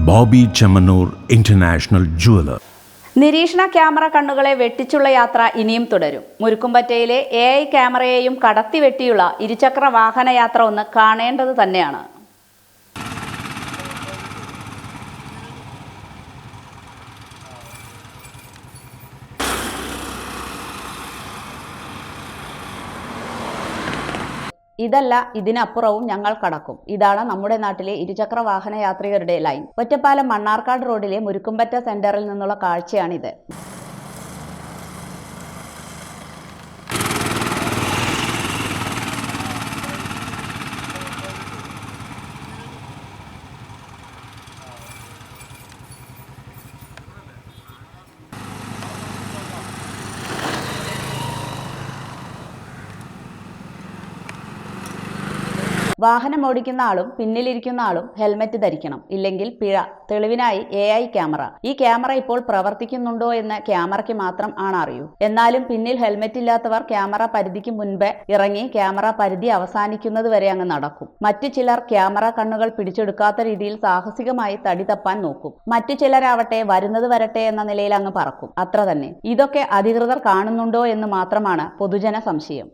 Bobby Chemmanur international jeweller. നിരീക്ഷണ camera കണ്ണുകളെ വെട്ടിച്ചുള്ള യാത്ര ഇനിയും തുടരും. മുരുക്കുംപറ്റയിലെ AI ക്യാമറയെയും കടത്തിവെട്ടിയുള്ള ഇരുചക്ര വാഹന യാത്ര ഒന്ന് കാണേണ്ടത് തന്നെയാണ്. ഇതല്ല, ഇതിനപ്പുറവും ഞങ്ങൾ കടക്കും. ഇതാണ് നമ്മുടെ നാട്ടിലെ ഇരുചക്ര വാഹന യാത്രികരുടെ ലൈൻ. ഒറ്റപ്പാലം മണ്ണാർക്കാട് റോഡിലെ മുരുക്കുംപറ്റ സെന്ററിൽ നിന്നുള്ള കാഴ്ചയാണിത്. വാഹനം ഓടിക്കുന്ന ആളും പിന്നിലിരിക്കുന്ന ആളും ഹെൽമറ്റ് ധരിക്കണം, ഇല്ലെങ്കിൽ പിഴ. തെളിവിനായി AI ക്യാമറ. ഈ ക്യാമറ ഇപ്പോൾ പ്രവർത്തിക്കുന്നുണ്ടോ എന്ന് ക്യാമറയ്ക്ക് മാത്രം ആണ് അറിയൂ. എന്നാലും പിന്നിൽ ഹെൽമറ്റ് ഇല്ലാത്തവർ ക്യാമറ പരിധിക്ക് മുൻപേ ഇറങ്ങി ക്യാമറ പരിധി അവസാനിക്കുന്നത് വരെ അങ്ങ് നടക്കും. മറ്റു ചിലർ ക്യാമറ കണ്ണുകൾ പിടിച്ചെടുക്കാത്ത രീതിയിൽ സാഹസികമായി തടി തപ്പാൻ നോക്കും. മറ്റു ചിലരാവട്ടെ വരുന്നത് വരട്ടെ എന്ന നിലയിൽ അങ്ങ് പറക്കും. അത്ര തന്നെ. ഇതൊക്കെ അധികൃതർ കാണുന്നുണ്ടോ എന്ന് മാത്രമാണ് പൊതുജന സംശയം.